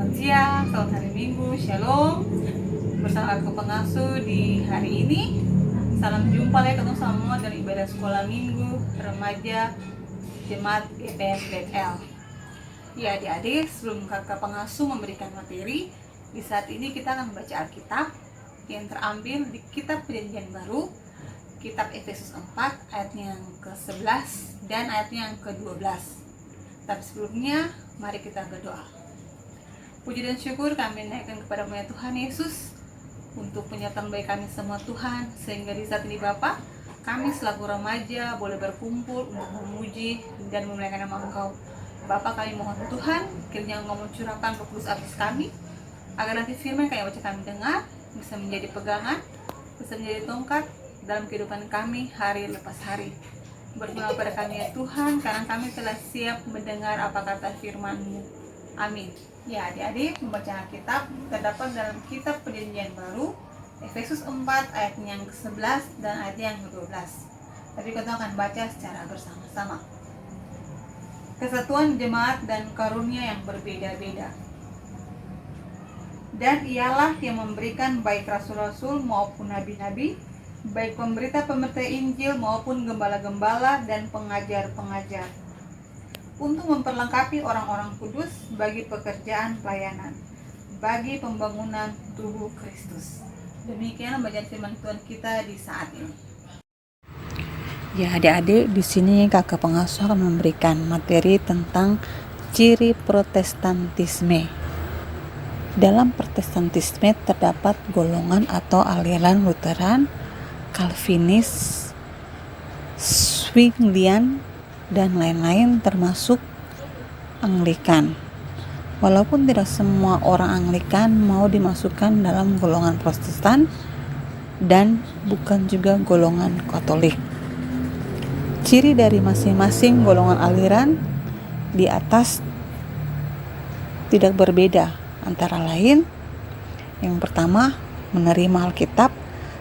Selamat siang, selamat hari Minggu, Shalom. Bersama aku pengasuh di hari ini. Salam jumpa ya ketemu semua dari ibadah sekolah minggu remaja Jemaat GPM BTL. Ya adik-adik, sebelum kakak pengasuh memberikan materi, di saat ini kita akan membaca Alkitab yang terambil di kitab Perjanjian Baru, kitab Efesus 4 ayatnya yang ke-11 dan ayatnya yang ke-12. Tapi sebelumnya, mari kita berdoa. Puji dan syukur kami naikkan kepada Tuhan Yesus untuk penyertaan baik kami semua Tuhan, sehingga di saat ini Bapa, kami selaku remaja boleh berkumpul untuk memuji dan memuliakan nama Engkau. Bapa, kami mohon Tuhan, kiranya Engkau mencurahkan Roh Kudus atas kami, agar nanti firman yang baca kami dengar bisa menjadi pegangan, bisa menjadi tongkat dalam kehidupan kami hari lepas hari. Berdoa pada kami ya Tuhan, karena kami telah siap mendengar apa kata firman-Mu. Amin. Ya adik-adik, membaca Alkitab terdapat dalam kitab Perjanjian Baru Efesus 4 ayat yang ke-11 dan ayat yang ke-12. Tapi kita akan baca secara bersama-sama. Kesatuan jemaat dan karunia yang berbeda-beda. Dan ialah yang memberikan baik rasul-rasul maupun nabi-nabi, baik pemberita-pemberita Injil maupun gembala-gembala dan pengajar-pengajar, untuk memperlengkapi orang-orang kudus bagi pekerjaan pelayanan, bagi pembangunan tubuh Kristus. Demikian bacaan firman Tuhan kita di saat ini. Ya adik-adik, di sini kakak pengasuh akan memberikan materi tentang ciri protestantisme. Dalam protestantisme terdapat golongan atau aliran Lutheran, Calvinis, Zwinglian, dan lain-lain termasuk Anglikan. Walaupun tidak semua orang Anglikan mau dimasukkan dalam golongan Protestan dan bukan juga golongan Katolik. Ciri dari masing-masing golongan aliran di atas tidak berbeda, antara lain yang pertama, menerima Alkitab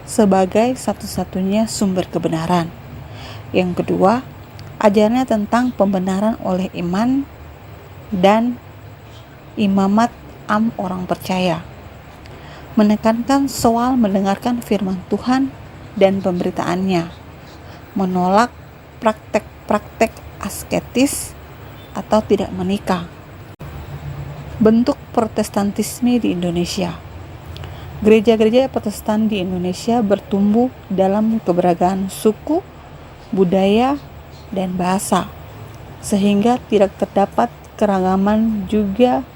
sebagai satu-satunya sumber kebenaran. Yang kedua, ajarannya tentang pembenaran oleh iman dan imamat orang percaya. Menekankan soal mendengarkan firman Tuhan dan pemberitaannya. Menolak praktek-praktek asketis atau tidak menikah. Bentuk protestantisme di Indonesia. Gereja-gereja Protestan di Indonesia bertumbuh dalam keberagaman suku, budaya, dan bahasa, sehingga tidak terdapat keragaman juga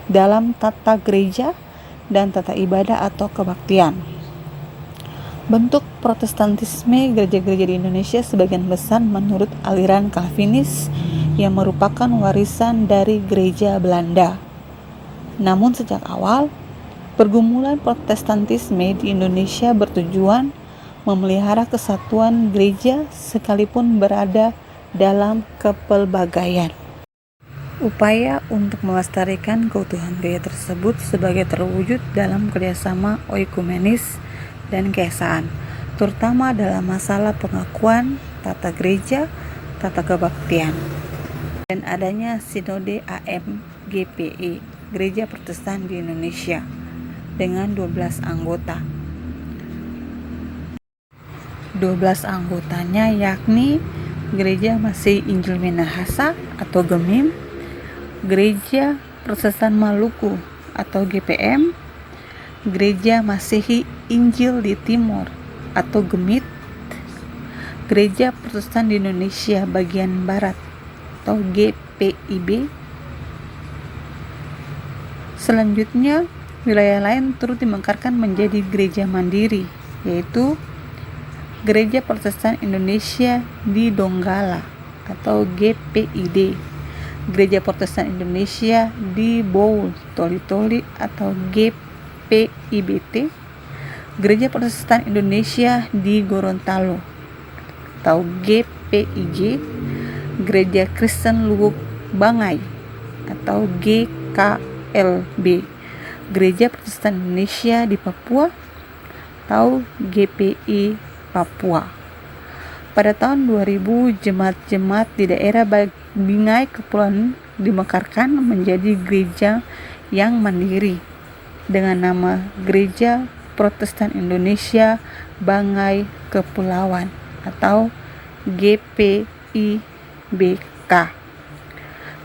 dalam tata gereja dan tata ibadah atau kebaktian. Bentuk protestantisme gereja-gereja di Indonesia sebagian besar menurut aliran Calvinis yang merupakan warisan dari gereja Belanda. Namun sejak awal, pergumulan protestantisme di Indonesia bertujuan memelihara kesatuan gereja sekalipun berada dalam kepelbagaian. Upaya untuk melestarikan keutuhan gereja tersebut sebagai terwujud dalam kerjasama oikumenis dan keesaan, terutama dalam masalah pengakuan tata gereja, tata kebaktian, dan adanya sinode AMGPI, Gereja Protestan di Indonesia, dengan 12 anggota. 12 anggotanya yakni Gereja Masih Injil Minahasa atau GEMIM, Gereja Protestan Maluku atau GPM, Gereja Masihi Injil di Timur atau GEMIT, Gereja Protestan di Indonesia bagian Barat atau GPIB. Selanjutnya, wilayah lain turut dimekarkan menjadi gereja mandiri, yaitu Gereja Protestan Indonesia di Donggala atau GPID, Gereja Protestan Indonesia di Boul Toli-Toli atau GPIBT, Gereja Protestan Indonesia di Gorontalo atau GPIG, Gereja Kristen Luwuk Bangai atau GKLB, Gereja Protestan Indonesia di Papua atau GPI Papua. Pada tahun 2000, jemaat-jemaat di daerah Bingai Kepulauan dimekarkan menjadi gereja yang mandiri dengan nama Gereja Protestan Indonesia Banggai Kepulauan atau GPIBK.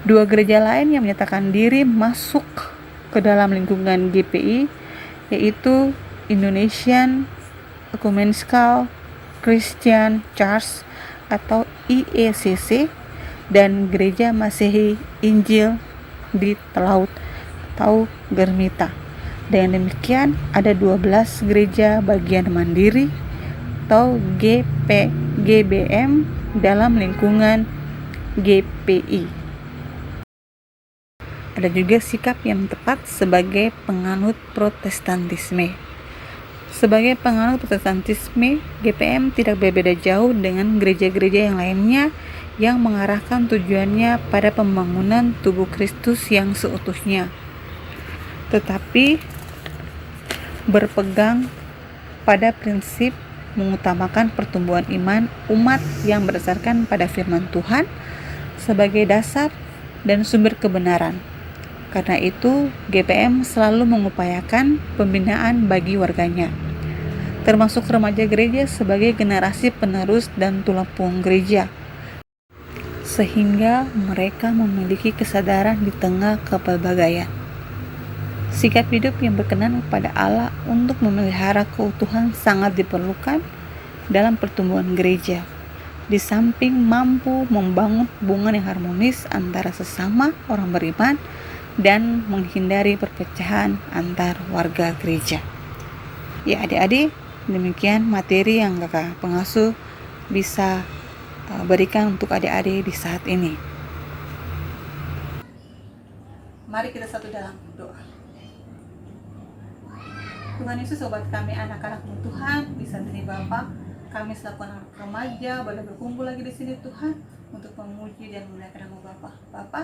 Dua gereja lain yang menyatakan diri masuk ke dalam lingkungan GPI yaitu Indonesian Ecumenical Christian Church atau IECC dan Gereja Masehi Injil di Telaut atau Germita. Dengan demikian ada 12 gereja bagian mandiri atau GBM dalam lingkungan GPI. Ada juga sikap yang tepat sebagai penganut Protestantisme. Sebagai penganut Protestantisme, GPM tidak berbeda jauh dengan gereja-gereja yang lainnya yang mengarahkan tujuannya pada pembangunan tubuh Kristus yang seutuhnya, tetapi berpegang pada prinsip mengutamakan pertumbuhan iman umat yang berdasarkan pada firman Tuhan sebagai dasar dan sumber kebenaran. Karena itu, GPM selalu mengupayakan pembinaan bagi warganya, termasuk remaja gereja sebagai generasi penerus dan tulang punggung gereja, sehingga mereka memiliki kesadaran di tengah kepelbagaian. Sikap hidup yang berkenan kepada Allah untuk memelihara keutuhan sangat diperlukan dalam pertumbuhan gereja, di samping mampu membangun hubungan yang harmonis antara sesama orang beriman dan menghindari perpecahan antar warga gereja. Ya adik-adik, demikian materi yang kakak pengasuh bisa berikan untuk adik-adik di saat ini. Mari kita satu dalam doa. Tuhan Yesus, sobat kami, anak-anakmu Tuhan, bisa dari Bapa, kami selaku anak remaja boleh berkumpul lagi di sini Tuhan untuk memuji dan memuliakan nama Bapa. Bapa,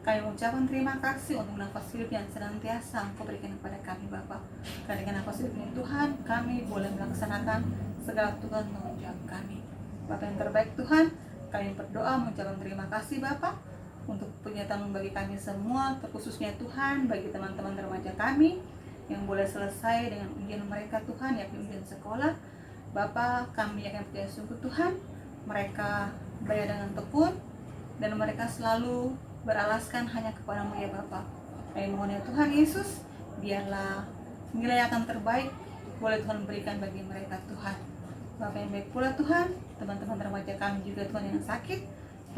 kami mengucapkan terima kasih untuk nafas hidup yang senantiasa Engkau berikan kepada kami Bapa. Karena dengan nafas hidup ini Tuhan, kami boleh melaksanakan segala tugas tanggung jawab kami. Bapa yang terbaik Tuhan, kami berdoa mengucapkan terima kasih Bapa untuk penyertaan bagi kami semua, terkhususnya Tuhan bagi teman-teman remaja kami yang boleh selesai dengan ujian mereka Tuhan, yakni ujian sekolah. Bapa, kami akan percaya sungguh Tuhan, mereka bayar dengan tekun dan mereka selalu beralaskan hanya kepadamu ya Bapa. Kami mohon ya Tuhan Yesus, biarlah nilai akan terbaik boleh Tuhan berikan bagi mereka Tuhan. Bapa yang baik pula Tuhan, teman-teman remaja kami juga Tuhan yang sakit,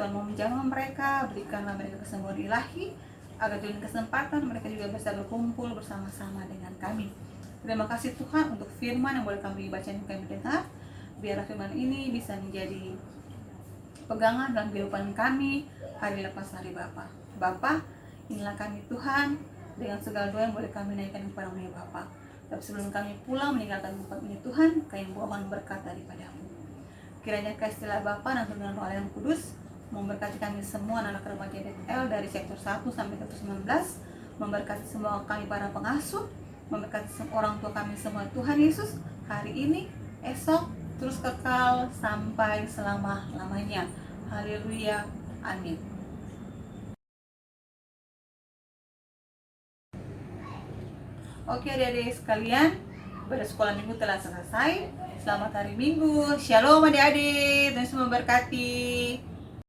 Tuhan mau menjamah mereka, berikanlah mereka kesembuhan ilahi, agar dengan kesempatan mereka juga bisa berkumpul bersama-sama dengan kami. Terima kasih Tuhan untuk firman yang boleh kami baca dan kami dengar. Biarlah firman ini bisa menjadi pegangan dalam kehidupan kami hari lepas hari Bapa. Bapa, inilah kami Tuhan, dengan segala doa yang boleh kami naikkan kepada-Mu ya Bapa. Tapi sebelum kami pulang meninggalkan tempat ini Tuhan, kami mohon berkat daripada-Mu. Kiranya kasih Bapa dan dengan Roh yang Kudus memberkati kami semua anak remaja Bethel dari sektor 1 sampai sektor 19, memberkati semua kami para pengasuh, memberkati orang tua kami semua Tuhan Yesus, hari ini, esok, terus kekal sampai selama-lamanya. Haleluya, amin. Oke adik-adik sekalian, ibadah sekolah minggu telah selesai. Selamat hari Minggu, shalom adik-adik, Tuhan Yesus memberkati.